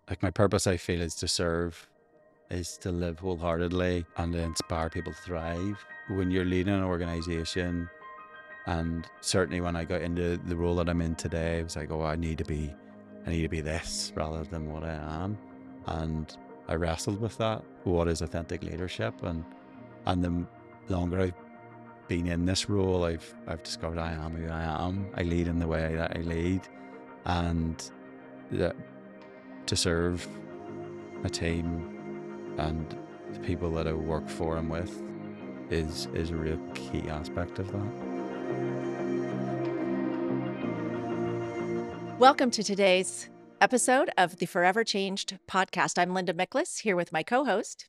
like my purpose, I feel, is to serve, is to live wholeheartedly and to inspire people to thrive. When you're leading an organization, and certainly when I got into the role that I'm in today, it was like, oh, I need to be this rather than what I am. And I wrestled with that. What is authentic leadership? And the longer I've been in this role, I've discovered I am who I am. I lead in the way that I lead, and that to serve a team and the people that I work for and with is a real key aspect of that. Welcome to today's episode of the Forever Changed podcast. I'm Linda Miklas here with my co host.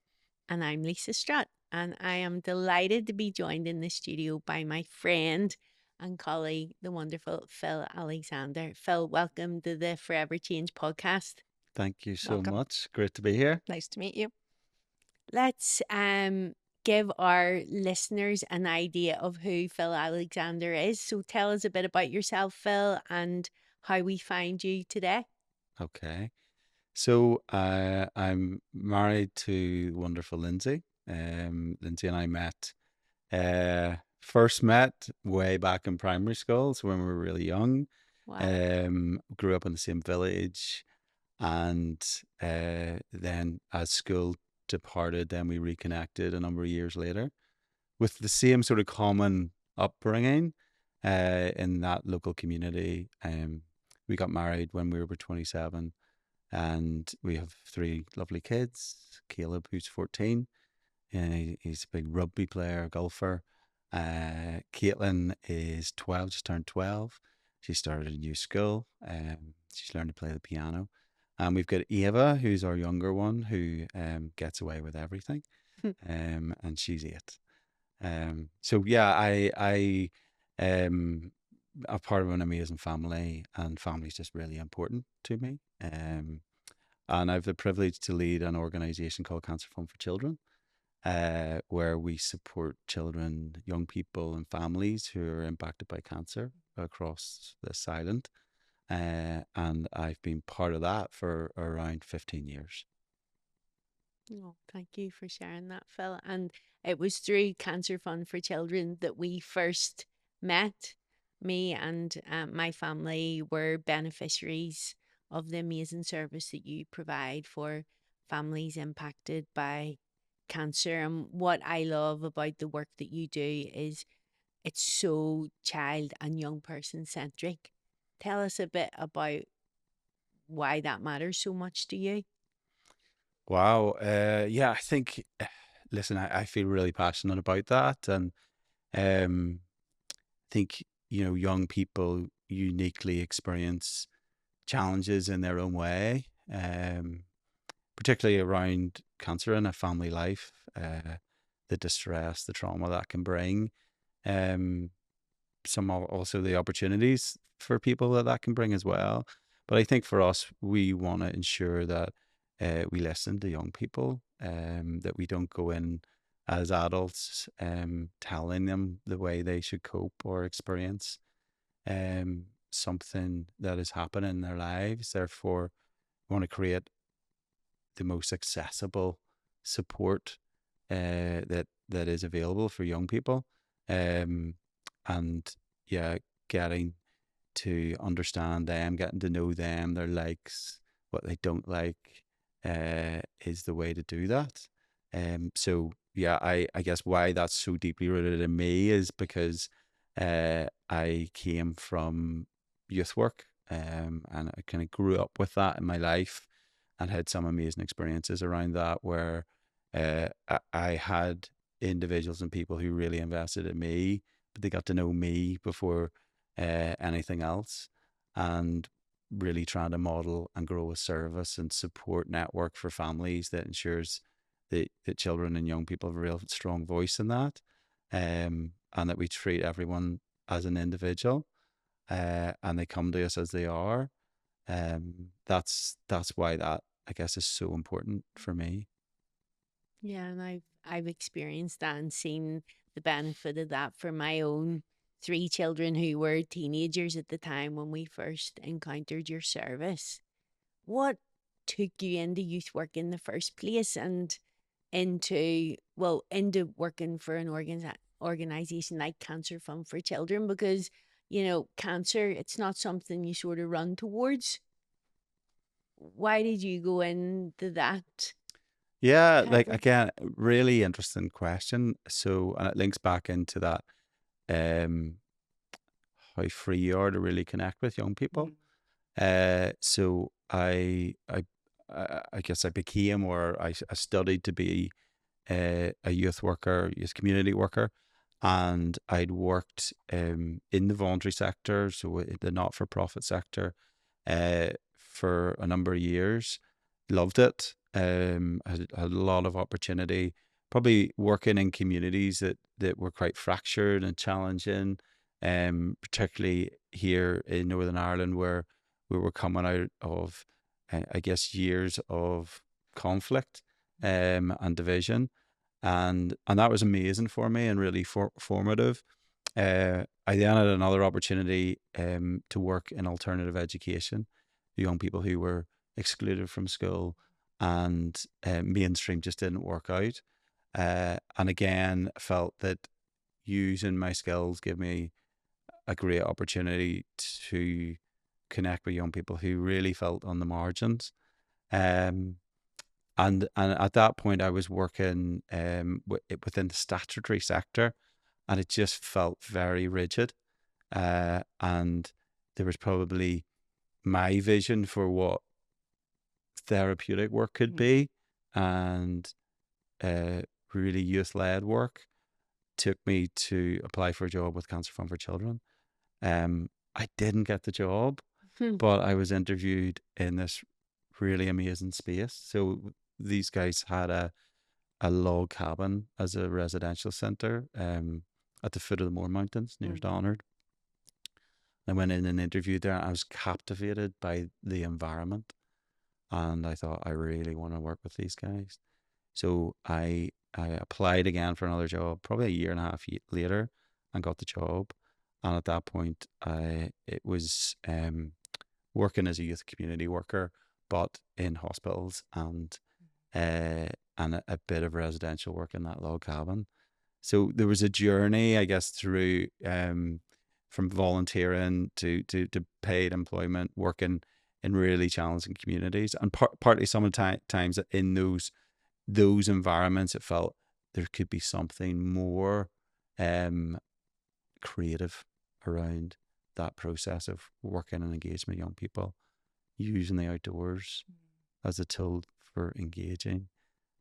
And I'm Lisa Strutt, and I am delighted to be joined in the studio by my friend and colleague, the wonderful Phil Alexander. Phil, welcome to the Forever Change podcast. Thank you so Welcome. much. Great to be here. Nice to meet you. Let's give our listeners an idea of who Phil Alexander is. So tell us a bit about yourself, Phil, and how we find you today. Okay. So I'm married to wonderful Lindsay. Lindsay and I first met way back in primary school, so when we were really young. Wow. Grew up in the same village, and then as school departed, then we reconnected a number of years later with the same sort of common upbringing in that local community. We got married when we were 27, and we have three lovely kids. Caleb, who's 14, he's a big rugby player, golfer. Caitlin is 12, just turned 12. She started a new school. She's learned to play the piano. And we've got Ava, who's our younger one, who gets away with everything. And she's 8. So yeah, I am part of an amazing family, and family is just really important to me. And I've the privilege to lead an organization called Cancer Fund for Children, where we support children, young people, and families who are impacted by cancer across this island. And I've been part of that for around 15 years. Oh, thank you for sharing that, Phil. And it was through Cancer Fund for Children that we first met. Me and my family were beneficiaries of the amazing service that you provide for families impacted by cancer. And what I love about the work that you do is it's so child and young person centric. Tell us a bit about why that matters so much to you. Wow. Yeah, I think, listen, I feel really passionate about that. And um, think, young people uniquely experience challenges in their own way, particularly around cancer in a family life, the distress, the trauma that can bring, um, also the opportunities for people that can bring as well. But I think for us, we want to ensure that we listen to young people, that we don't go in as adults telling them the way they should cope or experience something that is happening in their lives. Therefore, we want to create the most accessible support that is available for young people, um, and yeah, getting to understand them, getting to know them, their likes, what they don't like, is the way to do that. So yeah, I guess why that's so deeply rooted in me is because I came from youth work, and I kind of grew up with that in my life, and had some amazing experiences around that where I had individuals and people who really invested in me, but they got to know me before anything else, and really trying to model and grow a service and support network for families that ensures that children and young people have a real strong voice in that, and that we treat everyone as an individual, and they come to us as they are. That's why that, I guess, is so important for me. Yeah, and I've experienced that and seen the benefit of that for my own three children who were teenagers at the time when we first encountered your service. What took you into youth work in the first place and into working for an organization like Cancer Fund for Children? Because, cancer, it's not something you sort of run towards. Why did you go into that Yeah, path like of? again, really interesting question. So, and it links back into that um how free you are to really connect with young people. So I guess I became, or I studied to be a youth worker, youth community worker, and I'd worked in the voluntary sector, so in the not for profit sector, uh, for a number of years. Loved it. Had a lot of opportunity. Probably working in communities that were quite fractured and challenging, particularly here in Northern Ireland, where we were coming out of, I guess, years of conflict and division, and that was amazing for me and really formative. I then had another opportunity to work in alternative education, young people who were excluded from school, and mainstream just didn't work out. And again, felt that using my skills gave me a great opportunity to connect with young people who really felt on the margins. Um, and at that point, I was working within the statutory sector, and it just felt very rigid. And there was probably my vision for what therapeutic work could Mhm. be, and uh, really youth led work took me to apply for a job with Cancer Fund for Children. I didn't get the job, Hmm. but I was interviewed in this really amazing space. So these guys had a log cabin as a residential centre at the foot of the Moor Mountains near Mhm. Donard. I went in and interviewed there. I was captivated by the environment, and I thought I really want to work with these guys. So I applied again for another job, probably a year and a half later, and got the job. And at that point, I it was working as a youth community worker, but in hospitals and a bit of residential work in that log cabin. So there was a journey, I guess, through from volunteering to paid employment, working in really challenging communities, and partly some of the times in those environments, it felt there could be something more um, creative around that process of working and engaging with young people, using the outdoors as a tool for engaging,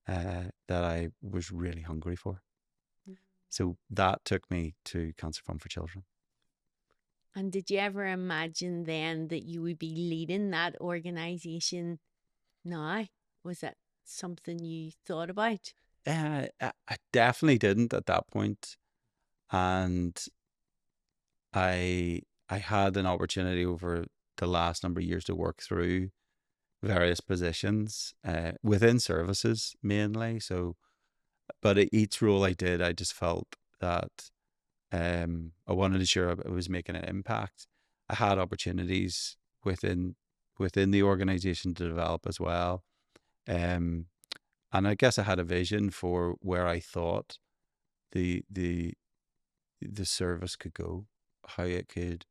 that I was really hungry for. So that took me to Cancer Fund for Children. And did you ever imagine then that you would be leading that organization now? Was that something you thought about? I definitely didn't at that point, and I had an opportunity over the last number of years to work through various positions within services mainly. So, but at each role I did, I just felt that I wanted to ensure I was making an impact. I had opportunities within the organization to develop as well. Um, and I guess I had a vision for where I thought the the the service could go, how it could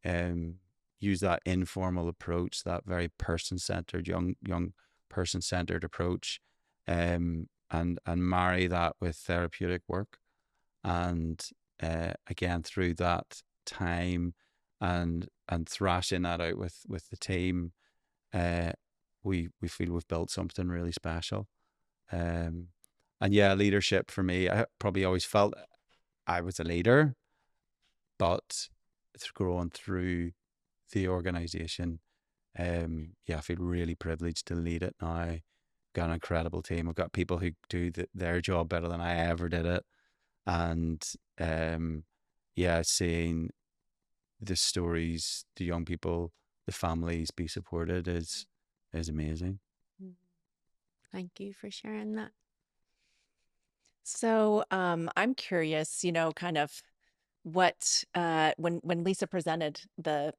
um, use that informal approach, that very person centered, young person centered approach, and marry that with therapeutic work. And again, through that time and thrashing that out with the team, uh, we feel we've built something really special. Um, and yeah, leadership for me, I probably always felt I was a leader, but it's growing through the organization. Yeah, I feel really privileged to lead it now. Got an incredible team. I've got people who do their job better than I ever did it, and um, yeah, seeing the stories, the young people, the families be supported is amazing. Mm. Thank you for sharing that. So I'm curious, kind of what when Lisa presented the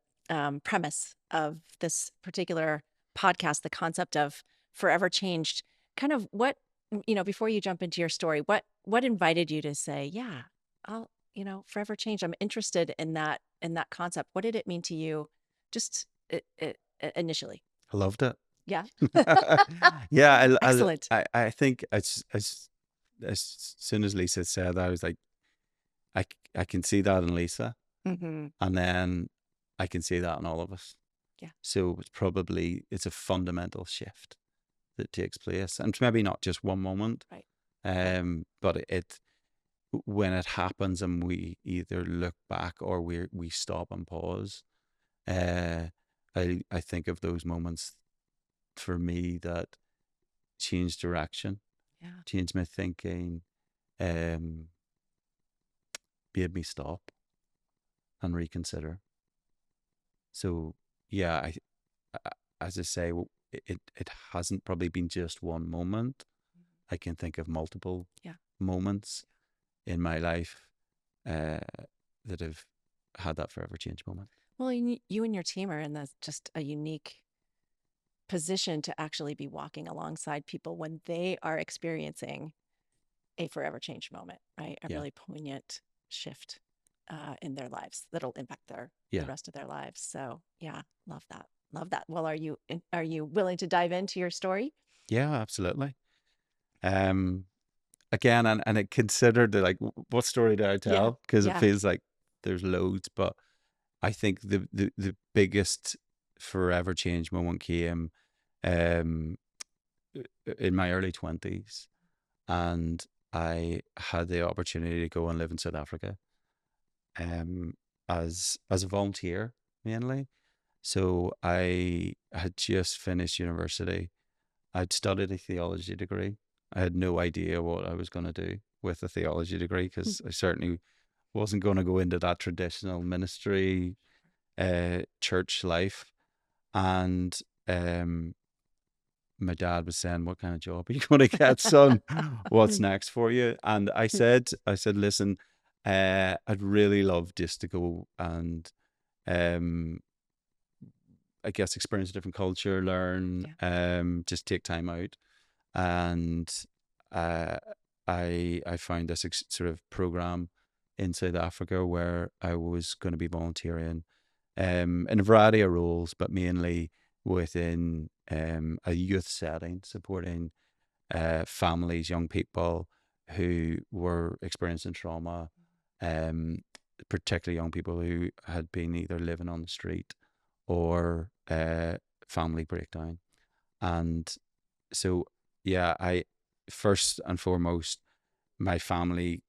premise of this particular podcast, the concept of forever changed, kind of what, before you jump into your story, what invited you to say, yeah, I'll, forever changed. I'm interested in that concept. What did it mean to you just initially? I loved it. Yeah. Yeah, Excellent. I think as soon as Lisa said that, I was like, I can see that in Lisa, Hmm. and then I can see that in all of us. Yeah. So it's a fundamental shift that takes place, and it's maybe not just one moment, Right. but when it happens and we either look back or we stop and pause, uh, I think of those moments for me that changed direction, Yeah. changed my thinking, um, made me stop and reconsider. So yeah, as I say, it hasn't probably been just one moment. I can think of multiple Yeah. moments in my life uh, that have had that forever change moment. Well, you and your team are in just a unique position to actually be walking alongside people when they are experiencing a forever change moment, right? A Yeah, really poignant shift in their lives that'll impact the yeah, rest of their lives. So yeah, love that. Love that. Well, are you willing to dive into your story? yeah, absolutely. Um, Again, and it considered what story do I Yeah. tell? Because it Yeah. feels like there's loads, but I think the biggest forever change moment came um, in my early 20s, and I had the opportunity to go and live in South Africa um, as a volunteer mainly. So I had just finished university. I'd studied a theology degree. I had no idea what I was going to do with a theology degree because I certainly wasn't going to go into that traditional ministry church life. And my dad was saying, "What kind of job are you going to get, son? What's next for you?" And I said, "Listen, I'd really love just to go and um, I guess experience a different culture, learn, Yeah. just take time out." And uh, I found this sort of program in South Africa where I was going to be volunteering in a variety of roles, but mainly within a youth setting, supporting families, young people who were experiencing trauma, um, particularly young people who had been either living on the street or family breakdown. And so, yeah, I first and foremost, my family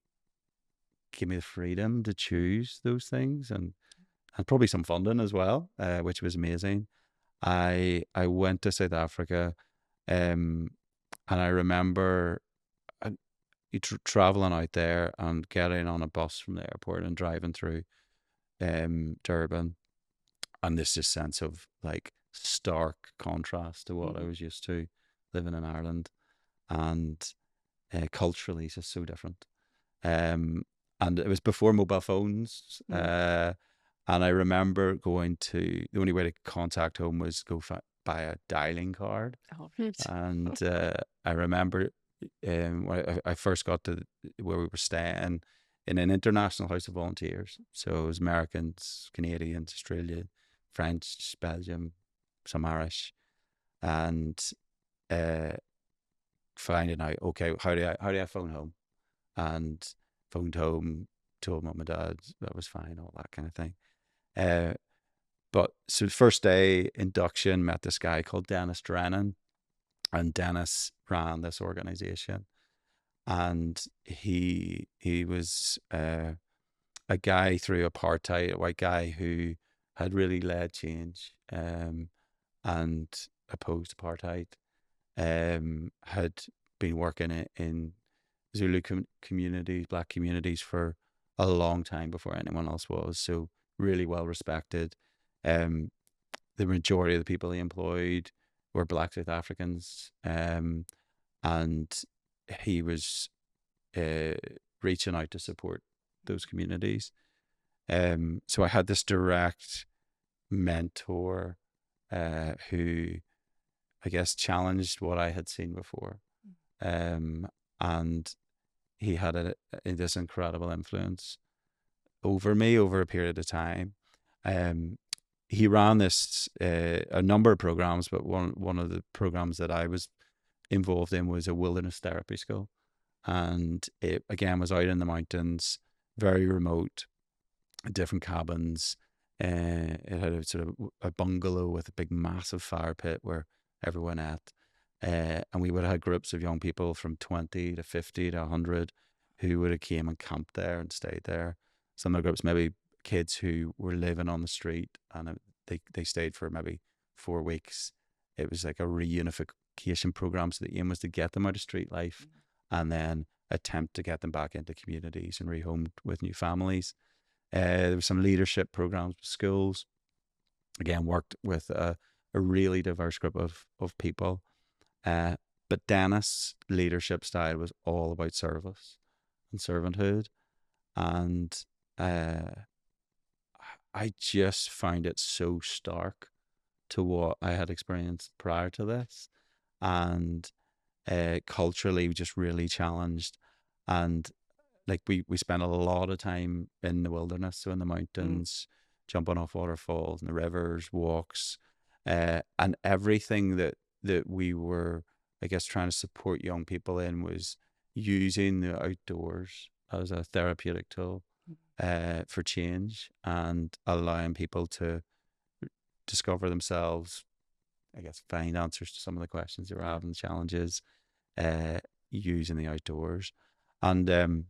gave me the freedom to choose those things and probably some funding as well, which was amazing. I went to South Africa, um, and I remember uh, traveling out there and getting on a bus from the airport and driving through Durban, and this just sense of like stark contrast to what I Mm. was used to living in Ireland, and culturally it's just so different. Um, and it was before mobile phones. Mm. And I remember going to the only way to contact home was go buy a dialing card. Oh, right. And I remember when I first got to where we were staying in an international house of volunteers. So it was Americans, Canadians, Australia, French, Belgium, some Irish, and uh, finding out, okay, how do I phone home? And phoned home, told mum and dad that was fine, all that kind of thing. Uh, but so the first day induction, met this guy called Dennis Drennan, and Dennis ran this organization, and he was a guy through apartheid, a white guy who had really led change and opposed apartheid. Had been working in Zulu communities, black communities for a long time before anyone else was. So really well respected. Um, the majority of the people he employed were black South Africans, and he was uh, reaching out to support those communities. So I had this direct mentor who I guess, challenged what I had seen before. Um, and he had this incredible influence over me over a period of time. Um, he ran this a number of programs, but one of the programs that I was involved in was a wilderness therapy school, and it again was out in the mountains, very remote, different cabins. It had a sort of a bungalow with a big, massive fire pit where everyone ate. And we would have had groups of young people from 20 to 50 to 100 who would have came and camped there and stayed there. Some of the groups, maybe kids who were living on the street, and they stayed for maybe 4 weeks. It was like a reunification program. So the aim was to get them out of street life and then attempt to get them back into communities and rehomed with new families. There were some leadership programs with schools. Again, worked with a really diverse group of people. Uh, but Dennis' leadership style was all about service and servanthood. And uh, I just find it so stark to what I had experienced prior to this. And culturally, just really challenged. And like we spent a lot of time in the wilderness, so in the mountains, jumping off waterfalls and the rivers, walks, and everything that we were, I guess, trying to support young people in was using the outdoors as a therapeutic tool for change and allowing people to discover themselves. I guess find answers to some of the questions they were having, challenges, uh, using the outdoors, and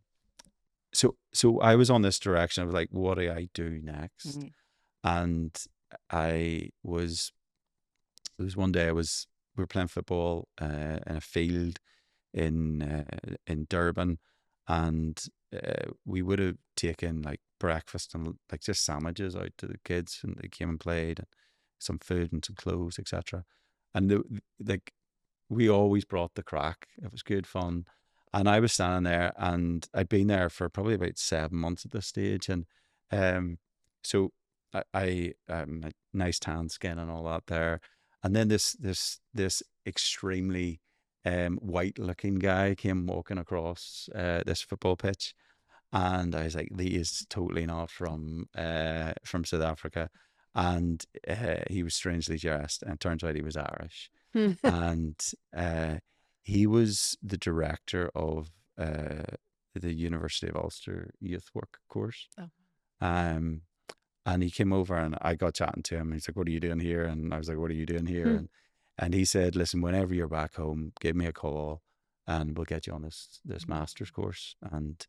so I was on this direction of like, what do I do next? And I was there was one day we were playing football in a field in Durban, and we would have taken like breakfast and like just sandwiches out to the kids, and they came and played, and some food and some clothes, etc. And like we always brought the crack. It was good fun. And I was standing there, and I'd been there for probably about 7 months at this stage. And so I a nice tan skin and all that there. And then this extremely white looking guy came walking across this football pitch. And I was like, he is totally not from South Africa. And he was strangely dressed, and it turns out he was Irish. And he was the director of the University of Ulster Youth Work course. Oh. Um, and he came over, and I got chatting to him. He's like, "What are you doing here?" And I was like, "What are you doing here?" And he said, "Listen, whenever you're back home, give me a call, and we'll get you on this master's course." And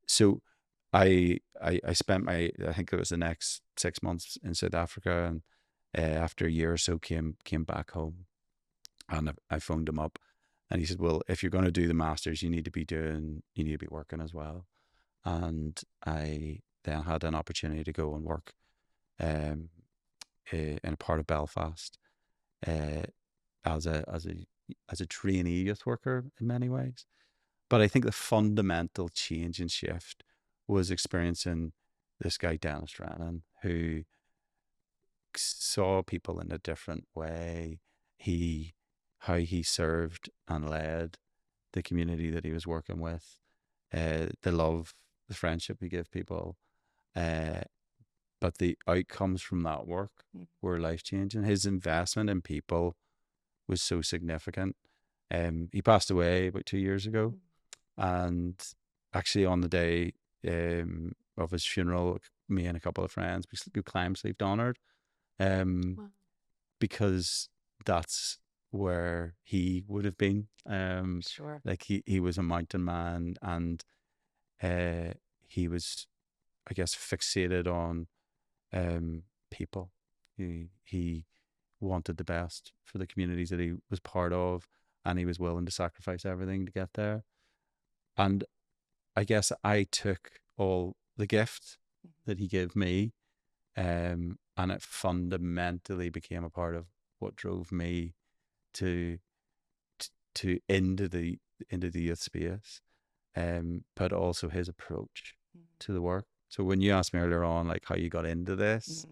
so I spent I think it was the next 6 months in South Africa, and after a year or so came back home, and I phoned him up, and he said, "Well, if you're going to do the masters, you need to be working as well." And I then had an opportunity to go and work um, in a part of Belfast uh, as a trainee youth worker in many ways. But I think the fundamental change and shift was experiencing this guy, Dennis Drennan, who saw people in a different way. How he served and led the community that he was working with, the love, the friendship he gave people, uh, but the outcomes from that work were life changing. His investment in people was so significant. He passed away about 2 years ago, and actually on the day of his funeral, me and a couple of friends we climb sleeved honored, Wow. because that's where he would have been. Sure. Like he was a mountain man, and he was, I guess, fixated on people. He wanted the best for the communities that he was part of, and he was willing to sacrifice everything to get there. And I guess I took all the gift that he gave me, and it fundamentally became a part of what drove me to into the youth space, but also his approach to the work. So when you asked me earlier on, like how you got into this,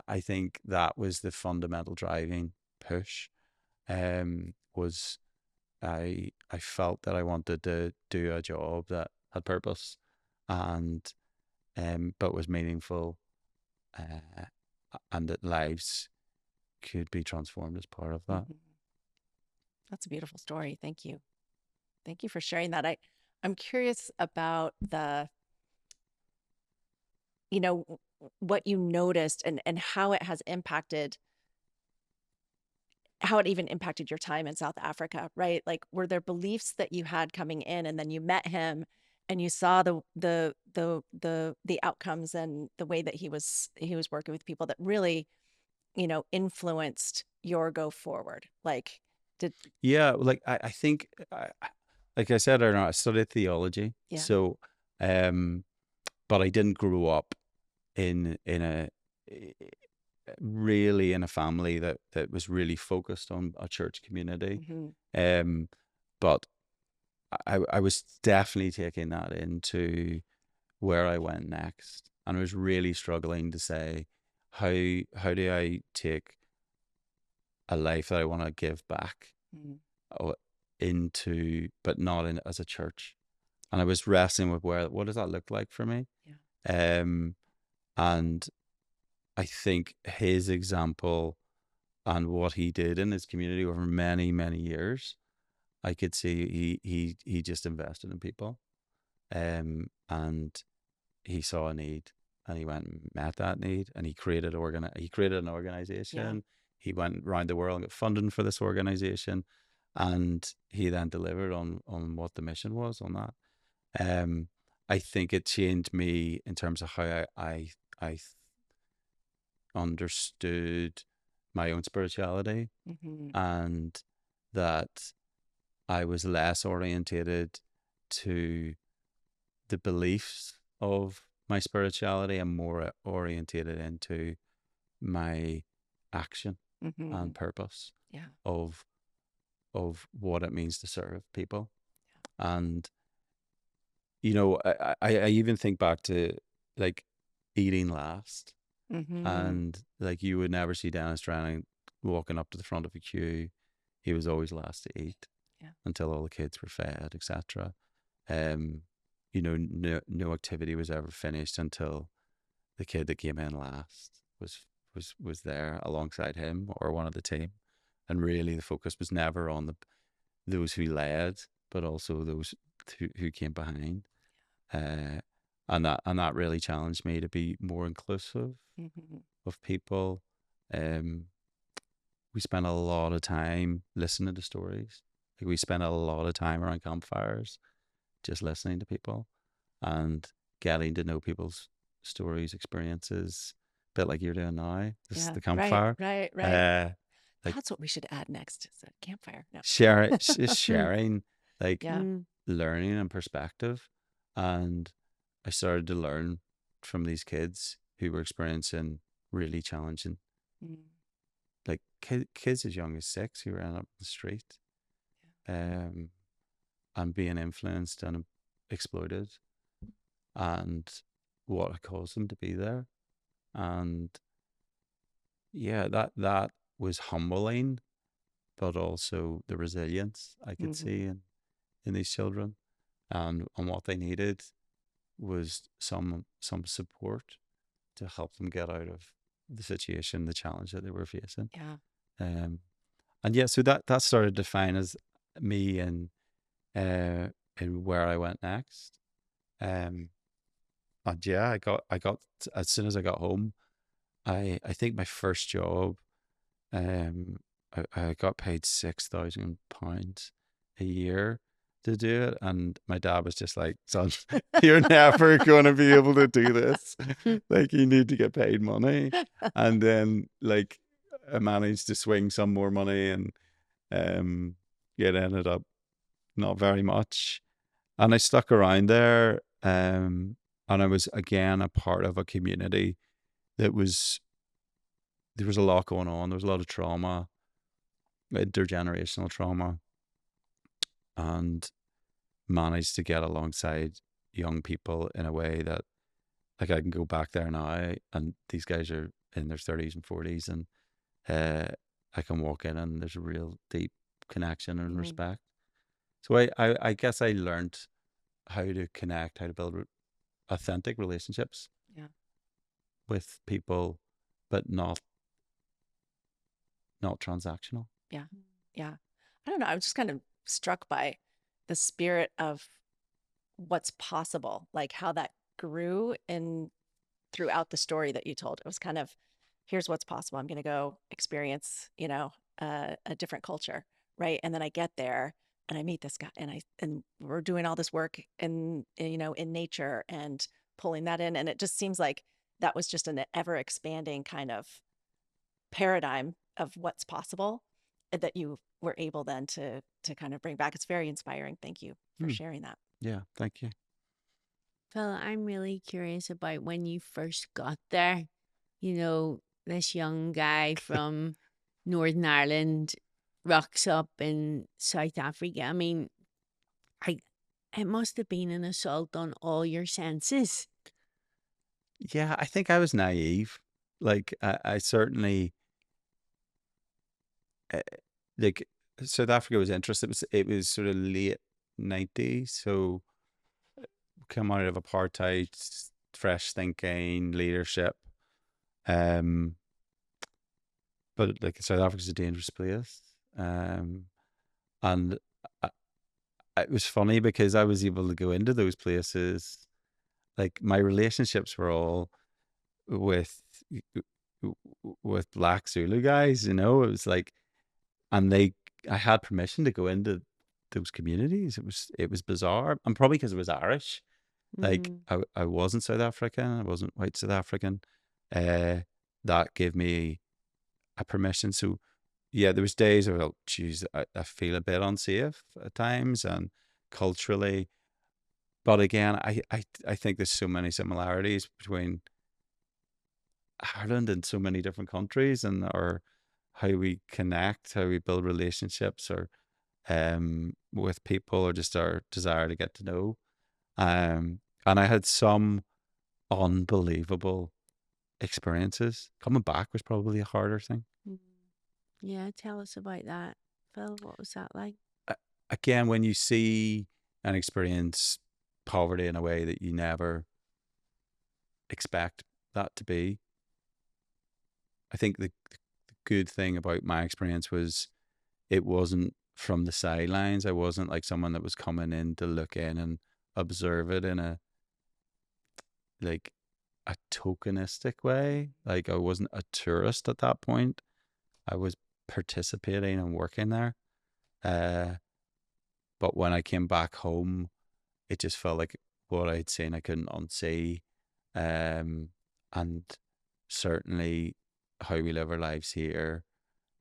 I think that was the fundamental driving push was I felt that I wanted to do a job that had purpose and but was meaningful, uh, and that lives could be transformed as part of that. Mhm. That's a beautiful story. Thank you. Thank you for sharing that. I'm curious about what you noticed and how it has impacted how it even impacted your time in South Africa, right? Like, were there beliefs that you had coming in, and then you met him, and you saw the outcomes and the way that he was working with people that really, influenced your go forward? Like, did Yeah, like I think, like I said earlier, I studied theology, yeah. so um, but I didn't grow up in eh, really in a family that was really focused on a church community. Hmm. Um, but I was definitely taking that into where I went next, and I was really struggling to say how do I take a life that I want to give back, Hmm. uh, into, but not in as a church. And I was wrestling with what does that look like for me. Yeah. Um, and I think his example and what he did in his community over many years, I could see he just invested in people, and he saw a need, and he went and met that need, and he created an Yeah. organization. He went around the world and got funding for this organization, and he then delivered on what the mission was on that. Um, I think it changed me in terms of how I understood my own spirituality, Hmm. and that I was less orientated to the beliefs of my spirituality and more orientated into my action Hmm. and purpose Yeah. of what it means to serve people. And I even think back to, like, eating last, Hmm. and like you would never see Dennis Drennan walking up to the front of a queue. He was always last to eat Yeah. until all the kids were fed, etc. Um, no activity was ever finished until the kid that came in last was there alongside him or one of the team, and really the focus was never on those who led, but also those who came behind. Uh, and that really challenged me to be more inclusive Hmm. of people. Um, we spent a lot of time listening to stories. Like, we spent a lot of time around campfires, just listening to people and getting to know people's stories, experiences, a bit like you're doing now. This is Yeah. the Right. campfire. Right. Right. Uh, like That's what we should add next, is a campfire. No. just sharing, like, Yeah. Mm. learning and perspective. And I started to learn from these kids who were experiencing really challenging, Mm. like kids as young as 6 who ran up the street, um, and being influenced and exploited, and what it caused them to be there. And yeah, that was humbling, but also the resilience I could Hmm. see in these children, and what they needed was some support to help them get out of the situation, the challenge that they were facing. Yeah. Um, and yeah, so that started to define as me uh, and where I went next. Um, and yeah, I got as soon as I got home, I think my first job, um, I got paid £6,000 a year to do it, and my dad was just like, "Son, you're never going to be able to do this. Like, you need to get paid money." And then, like, I managed to swing some more money, and it ended up not very much. And I stuck around there, and I was again a part of a community that there was a lot going on. There was a lot of trauma, intergenerational trauma, and managed to get alongside young people in a way that, like, I can go back there now, and these guys are in their 30s and 40s, and uh, I can walk in and there's a real deep connection and Mm, respect. So I guess I learned how to connect, how to build authentic relationships yeah. with people, but not transactional. Yeah. Yeah. I don't know. I was just kind of struck by the spirit of what's possible, like how that grew in throughout the story that you told. It was kind of, here's what's possible. I'm going to go experience, a different culture, right? And then I get there and I meet this guy, and we're doing all this work in nature and pulling that in, and it just seems like that was just an ever expanding kind of paradigm of what's possible that you were able then to kind of bring back. It's very inspiring. Thank you for Hmm. sharing that. Yeah, thank you. Phil, I'm really curious about when you first got there. You know, this young guy from Northern Ireland rocks up in South Africa. I mean, I it must have been an assault on all your senses. Yeah, I think I was naive. Like I certainly uh, like South Africa was interesting. It was sort of late 90s, so come out of apartheid, fresh thinking, leadership. Um, but like South Africa's a dangerous place. And I, it was funny because I was able to go into those places. Like my relationships were all with black Zulu guys, you know. It was like, and I had permission to go into those communities. It was bizarre, and probably because it was Irish. Like Mm, I wasn't South African, I wasn't white South African. Uh, that gave me a permission. So yeah, there was days where, oh, geez, I feel a bit unsafe at times, and culturally. But again, I think there's so many similarities between Ireland and so many different countries, and or how we connect, how we build relationships, or with people, or just our desire to get to know. And I had some unbelievable experiences. Coming back was probably a harder thing. mm. Yeah, tell us about that, Phil. What was that like? A- Again, when you see and experience poverty in a way that you never expect that to be, I think the good thing about my experience was it wasn't from the sidelines. I wasn't like someone that was coming in to look in and observe it in a like a tokenistic way. Like I wasn't a tourist at that point. I was participating and working there. Uh, but when I came back home, it just felt like what I'd seen I couldn't unsee. Um, and certainly how we live our lives here,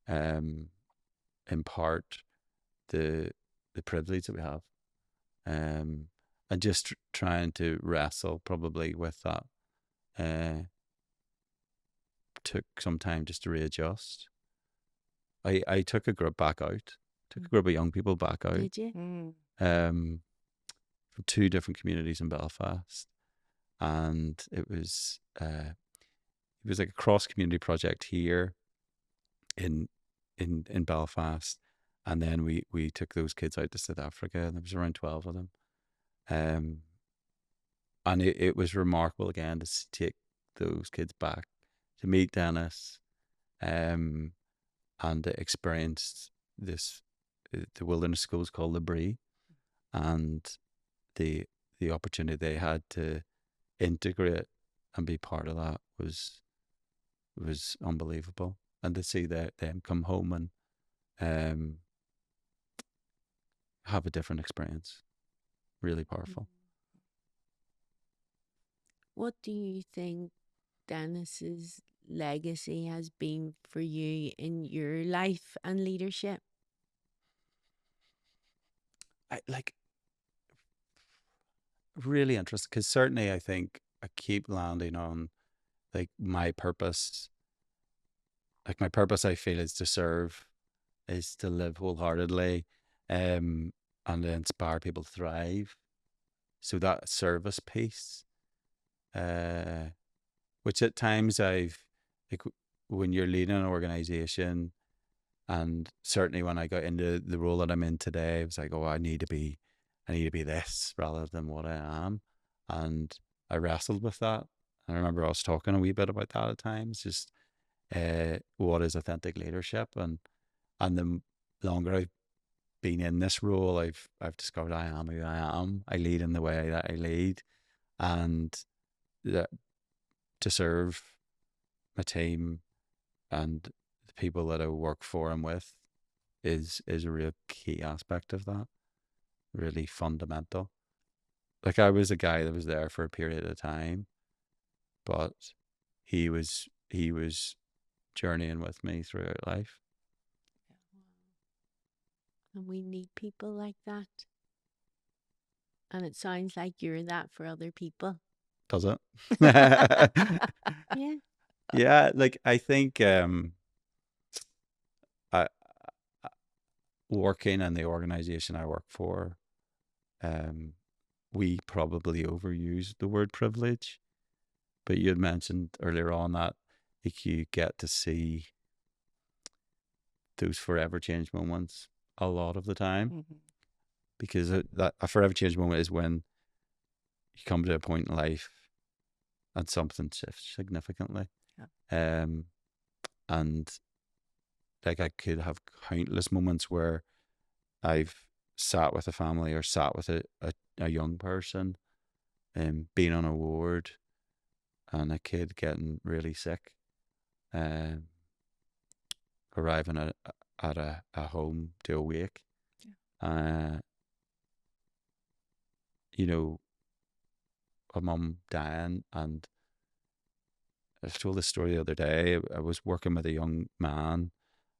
um, in part the privilege that we have, um, and just trying to wrestle probably with that. Took some time just to readjust. I took a group back out, took Mm. a group of young people back out, Did you? Mm. um, from two different communities in Belfast, and it was like a cross community project here in in Belfast, and then we took those kids out to South Africa, and there was around 12 of them, um, and it was remarkable again to take those kids back to meet Dennis, um, and to experience this the wilderness school is called the Bree, and the opportunity they had to integrate and be part of that was unbelievable, and to see them come home and um, have a different experience, really Mm. powerful. What do you think Dennis's legacy has been for you in your life and leadership? I like really interesting because certainly I think I keep landing on like my purpose. Like my purpose, I feel, is to serve, is to live wholeheartedly, um, and to inspire people to thrive. So that service piece, uh, which at times I've like when you're leading an organization, And certainly when I got into the role that I'm in today, it was like, oh, I need to be this rather than what I am. And I wrestled with that. I remember us talking a wee bit about that at times, just what is authentic leadership, and the longer I've been in this role, I've discovered I am who I am. I lead in the way that I lead, and that to serve my team and the people that I work for and with is a real key aspect of that. Really fundamental. Like I was a guy that was there for a period of time, but he was journeying with me throughout life. And we need people like that. And it sounds like you're that for other people. Does it? Yeah. Yeah, like I think I working in the organization I work for, um we probably overuse the word privilege. But you had mentioned earlier on that like you get to see those forever change moments a lot of the time, Mhm. because that a forever change moment is when you come to a point in life and something shifts significantly. Yeah. And like I could have countless moments where I've sat with a family or sat with a young person and being on a ward and a kid getting really sick, um, arriving at a home to a wake. Uh, you know, a mum dying. And I told this story the other day. I was working with a young man,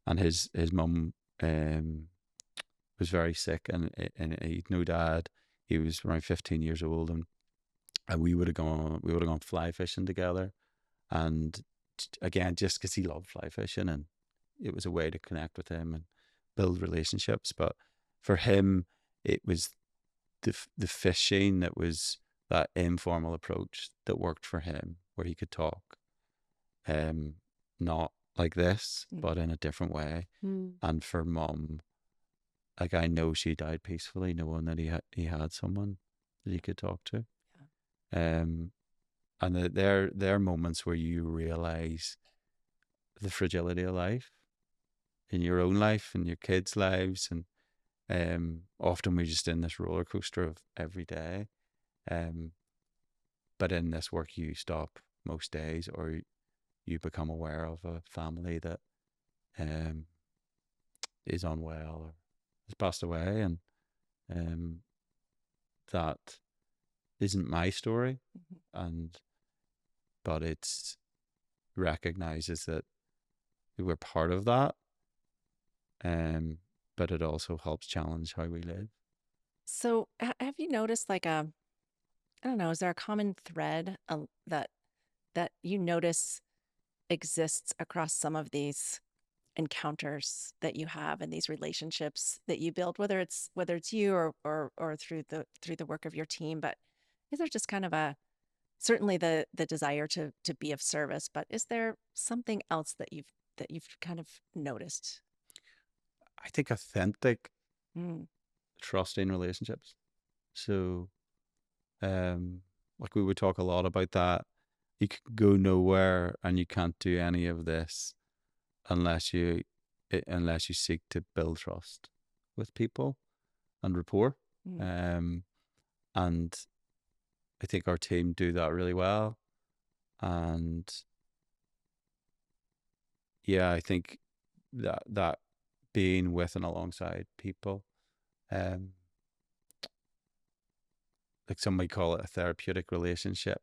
and his mum was very sick, and he'd no dad. He was around 15 years old, and we would have gone fly fishing together, and again, just because he loved fly fishing, and it was a way to connect with him and build relationships. But for him, it was the fishing that was that informal approach that worked for him, where he could talk, um, not like this, Mm. but in a different way. Mm. And for mum, like I know she died peacefully, knowing that he had someone that he could talk to. Um, and there are moments where you realize the fragility of life in your own life and your kids' lives, and often we're just in this roller coaster of every day. Um, but in this work, you stop most days, or you become aware of a family that um, is unwell or has passed away, and um, that isn't my story, Mhm. and but it's recognizes that we're part of that, but it also helps challenge how we live. So, have you noticed like a, I don't know, is there a common thread that you notice exists across some of these encounters that you have and these relationships that you build, whether it's you or through the work of your team? But is there just kind of a, certainly the desire to be of service, but is there something else that you've kind of noticed? I think authentic, Mm. trusting relationships. So, um, like we would talk a lot about that. You could go nowhere, and you can't do any of this unless unless you seek to build trust with people and rapport. Mm. Um, and I think our team do that really well. And yeah, I think that being with and alongside people, um, like some might call it a therapeutic relationship.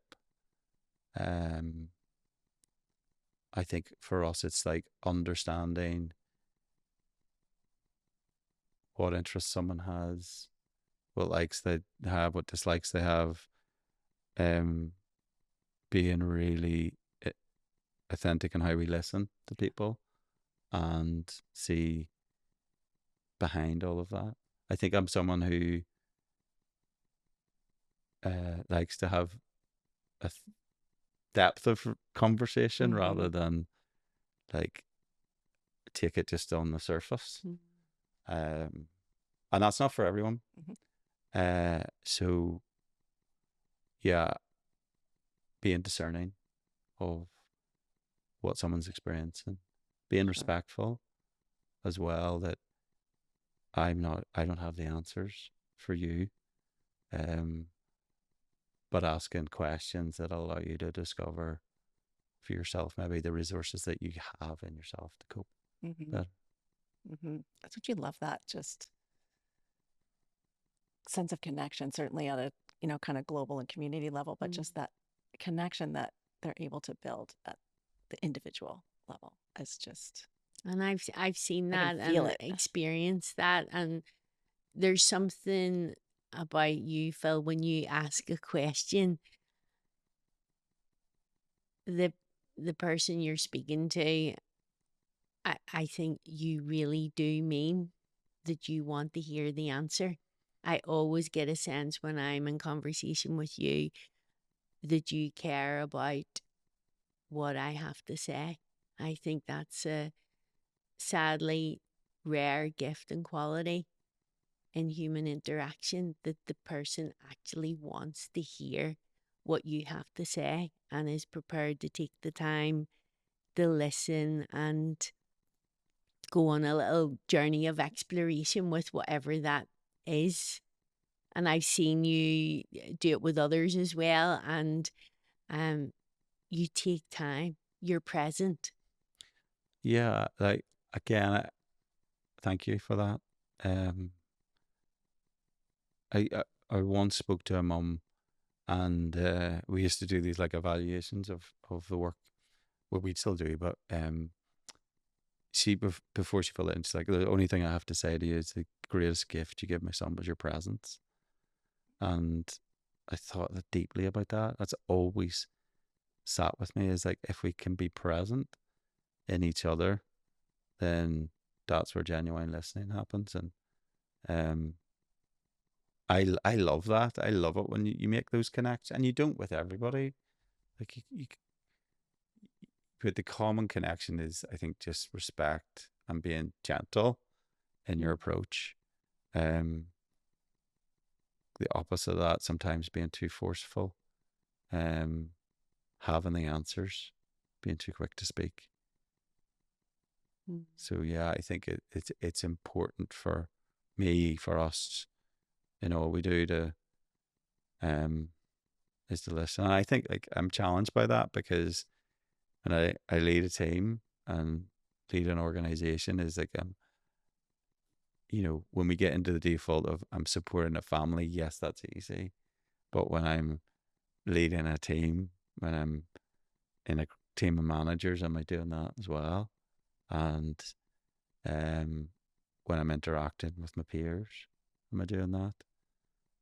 Um, I think for us, it's like understanding what interests someone has, what likes they have, what dislikes they have, um, being really authentic in how we listen to people and see behind all of that. I think I'm someone who likes to have a depth of conversation rather Mhm. than like take it just on the surface. Mm. And that's not for everyone. Mhm. So yeah, being discerning of what someone's experiencing, being Sure. respectful as well, that I don't have the answers for you. Um, but asking questions that allow you to discover for yourself maybe the resources that you have in yourself to cope Mm-hmm. better. Mm-hmm. That's what you love, that just sense of connection, certainly at a, kind of global and community level, but Mm. just that connection that they're able to build at the individual level is just, And I've seen I can that feel and it. experienced that, and there's something about you, Phil, when you ask a question, the the person you're speaking to, I think you really do mean that you want to hear the answer. I always get a sense when I'm in conversation with you that you care about what I have to say. I think that's a sadly rare gift and quality in human interaction, that the person actually wants to hear what you have to say and is prepared to take the time to listen and go on a little journey of exploration with whatever that is. And I've seen you do it with others as well. And um, you take time, you're present. Yeah, like again, thank you for that. Um, I once spoke to a mum, and we used to do these like evaluations of the work. Well, we still do, but she before she filled it in, she's like, the only thing I have to say to you is the greatest gift you give my son was your presence. And I thought that deeply about that. That's always sat with me, is like, if we can be present in each other, then that's where genuine listening happens. And um, I love that. I love it when you make those connections, and you don't with everybody. Like but the common connection is, I think, just respect and being gentle in your Mm. approach. Um, the opposite of that, sometimes being too forceful, um, having the answers, being too quick to speak. Mm. So yeah, I think it's important for me, for us, what we do to um is to listen. And I think like I'm challenged by that, because when I lead a team and lead an organization, is like when we get into the default of I'm supporting a family, yes, that's easy. But when I'm leading a team, when I'm in a team of managers, am I doing that as well? And um, when I'm interacting with my peers, am I doing that?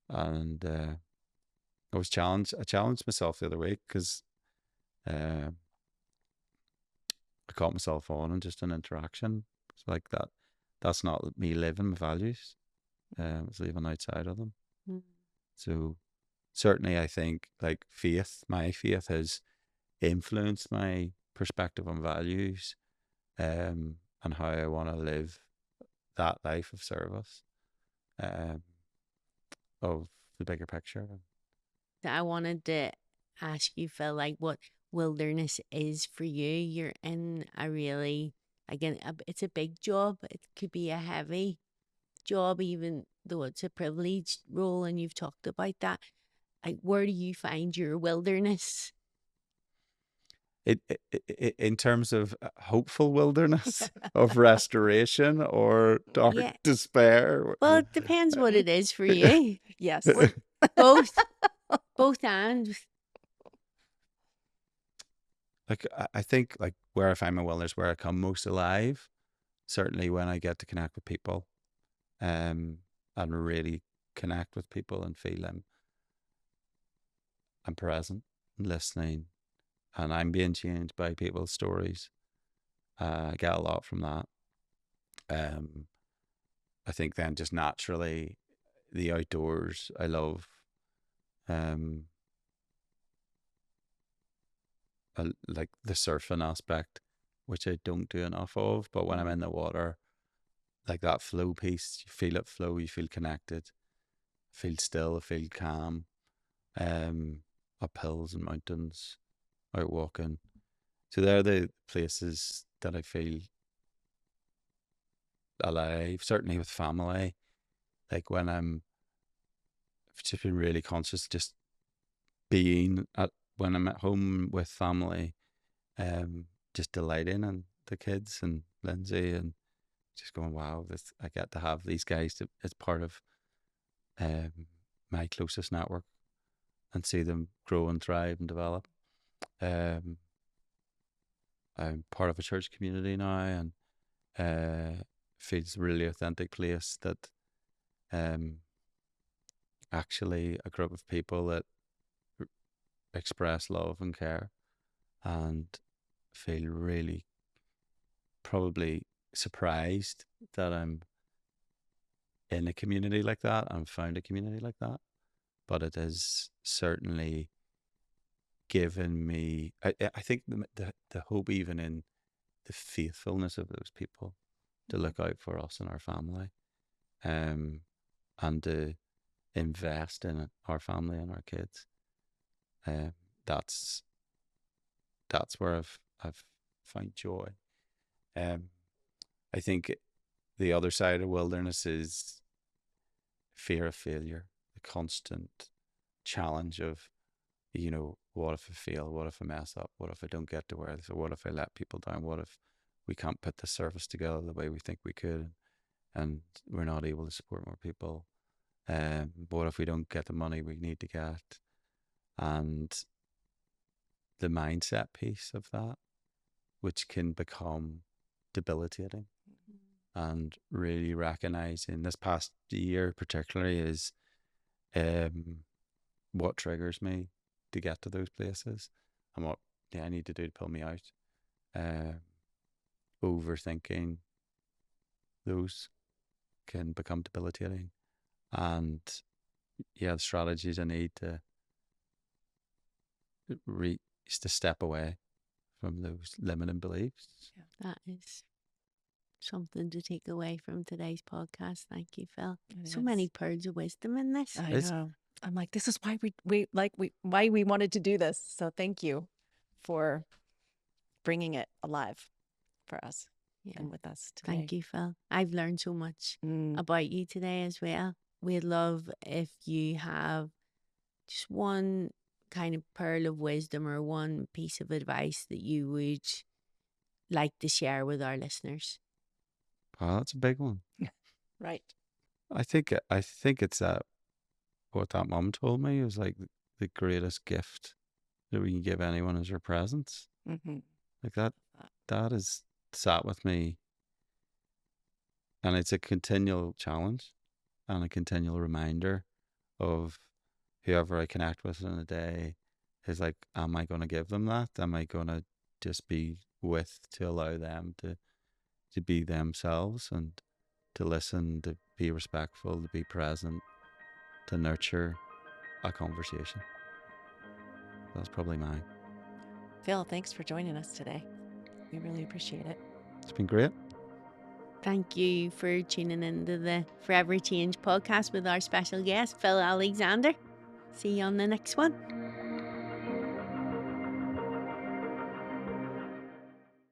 And I challenged myself the other week, because uh, I caught myself on just an interaction. It's like that. That's not me living my values. I was living outside of them. Mm. So certainly, I think like my faith has influenced my perspective on values, and how I want to live that life of service, um, of the bigger picture. I wanted to ask you, Phil, like what wilderness is for you. You're in a really, again, it's a big job. It could be a heavy job, even though it's a privileged role, and you've talked about that. Like, where do you find your wilderness? In terms of hopeful wilderness of restoration or dark Yeah. despair. Well, it depends what it is for you. Yes. Both, both and. Like I think like where I find my wellness, where I come most alive, certainly when I get to connect with people, and really connect with people and feel I'm present, listening, and I'm being changed by people's stories. I get a lot from that. Um, I think then just naturally the outdoors I love. Um, like the surfing aspect. which I don't do enough of. But when I'm in the water, like that flow piece, you feel it flow, you feel connected, feel still, feel calm. Up hills and mountains, out walking. So they're the places that I feel alive. Certainly with family, like when I've just been really conscious, just being at when I'm at home with family, just delighting in the kids and Lindsay, and just going, wow, this I get to have these guys as part of um, my closest network and see them grow and thrive and develop. Um, I'm part of a church community now, and feels a really authentic place that actually a group of people that express love and care and feel really probably surprised that I'm in a community like that and found a community like that. But it has certainly given me, I think the hope even in the faithfulness of those people to look out for us and our family, and to invest in our family and our kids. Uh, that's where I've found joy. I think the other side of wilderness is fear of failure, the constant challenge of, what if I fail? What if I mess up? What if I don't get to where this? Or what if I let people down? What if we can't put the service together the way we think we could, and we're not able to support more people? What if we don't get the money we need to get? And the mindset piece of that, which can become debilitating. And really recognizing this past year, particularly, is what triggers me to get to those places and what I need to do to pull me out. Overthinking those can become debilitating. And the strategies I need to to step away from those limiting beliefs. That is something to take away from today's podcast. Thank you, Phil. It So many is. pearls of wisdom in this. I It's- know. I'm like, this is why why we wanted to do this. So thank you for bringing it alive for us Yeah. and with us today. Thank you, Phil. I've learned so much Mm. about you today as well. We'd love if you have just one kind of pearl of wisdom or one piece of advice that you would like to share with our listeners. Wow, that's a big one. Right. I think it's what that mum told me was like the greatest gift that we can give anyone is your presence. Mm-hmm. Like that has sat with me, and it's a continual challenge and a continual reminder of whoever I connect with in a day is like, am I going to give them that? Am I going to just be with to allow them to be themselves and to listen, to be respectful, to be present, to nurture a conversation? That's probably mine. Phil, thanks for joining us today. We really appreciate it. It's been great. Thank you for tuning into the Forever Change podcast with our special guest, Phil Alexander. See you on the next one.